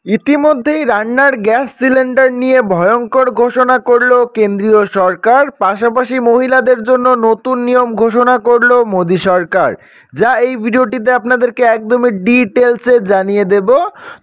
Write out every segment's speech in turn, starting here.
ইতিমধ্যেই রান্নার gas cylinder নিয়ে ভয়ঙ্কর ঘোষণা করল কেন্দ্রীয় সরকার। পাশাপাশি মহিলাদের জন্য নতুন নিয়ম ঘোষণা করল মোদী সরকার, যা এই ভিডিওটিতে আপনাদেরকে একদমই ডিটেলসে জানিয়ে দেব।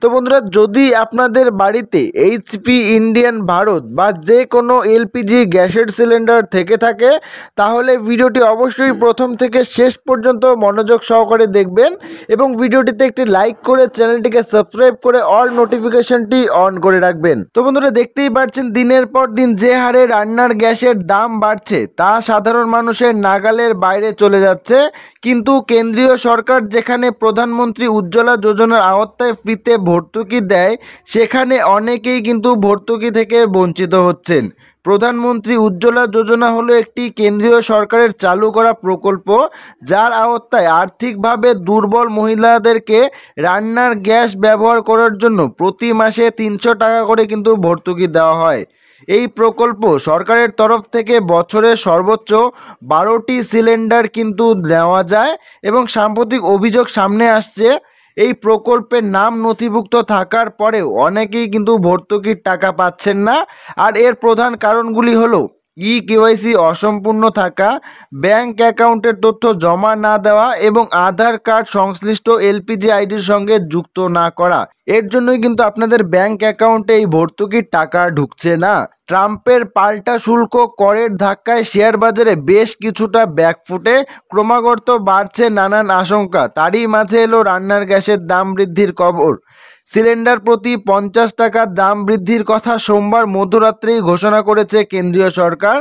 তো বন্ধুরা, যদি আপনাদের বাড়িতে এইচপি, ইন্ডিয়ান, ভারত বা যে কোনো এলপিজি গ্যাসের সিলিন্ডার থেকে থাকে, তাহলে ভিডিওটি অবশ্যই প্রথম থেকে শেষ পর্যন্ত মনোযোগ সহকারে দেখবেন এবং ভিডিওটিতে একটি লাইক করে চ্যানেলটিকে সাবস্ক্রাইব করে অল নোটিফিকেশনটি অন করে রাখবেন। তো বন্ধুরা, দেখতেই পাচ্ছেন দিনের পর দিন যে হারে রান্নার গ্যাসের দাম বাড়ছে তা সাধারণ মানুষের নাগালের বাইরে চলে যাচ্ছে। কিন্তু কেন্দ্রীয় সরকার যেখানে প্রধানমন্ত্রী উজ্জ্বলা যোজনার আওতায় ফ্রিতে ভর্তুকি দেয়, সেখানে অনেকেই কিন্তু ভর্তুকি থেকে বঞ্চিত হচ্ছেন। প্রধানমন্ত্রী উজ্জ্বলা যোজনা হলো একটি কেন্দ্রীয় সরকারের চালু করা প্রকল্প, যার আওতায় আর্থিকভাবে দুর্বল মহিলাদেরকে রান্নার গ্যাস ব্যবহার করার জন্য প্রতি মাসে 300 টাকা করে কিন্তু ভর্তুকি দেওয়া হয়। এই প্রকল্প সরকারের তরফ থেকে বছরে সর্বোচ্চ 12টি সিলিন্ডার কিন্তু দেওয়া যায় এবং সাম্প্রতিক অভিযোগ সামনে আসছে এই প্রকল্পের নাম নথিভুক্ত থাকার পরেও অনেকেই কিন্তু ভর্তুকির টাকা পাচ্ছেন না। আর এর প্রধান কারণগুলি হলো কেওয়াইসি অসম্পূর্ণ থাকা, ব্যাংক অ্যাকাউন্টের তথ্য জমা না দেওয়া এবং আধার কার্ড সংশ্লিষ্ট এলপিজি আইডির সঙ্গে যুক্ত না করা। এর জন্যই কিন্তু আপনাদের ব্যাংক অ্যাকাউন্টে এই ভর্তুকির টাকা ঢুকছে না। ট্রাম্পের পাল্টা শুল্ক করের ধাক্কায় শেয়ার বাজারে বেশ কিছুটা ব্যাকফুটে, ক্রমাগত বাড়ছে নানান আশঙ্কা। তারই মাঝে এলো রান্নার গ্যাসের দাম বৃদ্ধির খবর। সিলিন্ডার প্রতি 50 টাকা দাম বৃদ্ধির কথা সোমবার মধ্যরাত্রেই ঘোষণা করেছে কেন্দ্রীয় সরকার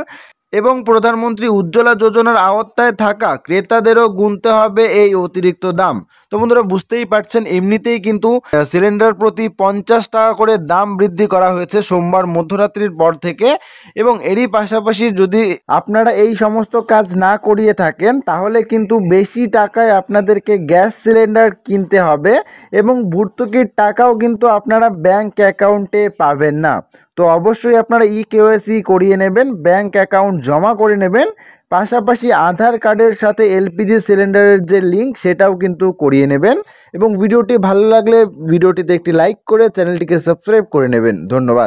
এবং প্রধানমন্ত্রী উজ্জ্বলা যোজনার আওতায় থাকা ক্রেতাদেরও গুনতে হবে এই অতিরিক্ত দাম। তো বন্ধুরা, বুঝতেই পারছেন এমনিতেই কিন্তু সিলিন্ডার প্রতি 50 টাকা করে দাম বৃদ্ধি করা হয়েছে সোমবার মধ্যরাত্রির পর থেকে। এবং এরই পাশাপাশি যদি আপনারা এই সমস্ত কাজ না করিয়ে থাকেন, তাহলে কিন্তু বেশি টাকায় আপনাদেরকে গ্যাস সিলিন্ডার কিনতে হবে এবং ভর্তুকির টাকাও কিন্তু আপনারা ব্যাংক অ্যাকাউন্টে পাবেন না। তো অবশ্যই আপনারা কেওয়াইসি করিয়ে নেবেন, ব্যাংক অ্যাকাউন্ট জমা করে নেবেন, পাশাপাশি আধার কার্ডের সাথে এলপিজি সিলিন্ডারের যে লিঙ্ক সেটাও কিন্তু করিয়ে নেবেন। এবং ভিডিওটি ভালো লাগলে ভিডিওটিতে একটি লাইক করে চ্যানেলটিকে সাবস্ক্রাইব করে নেবেন। ধন্যবাদ।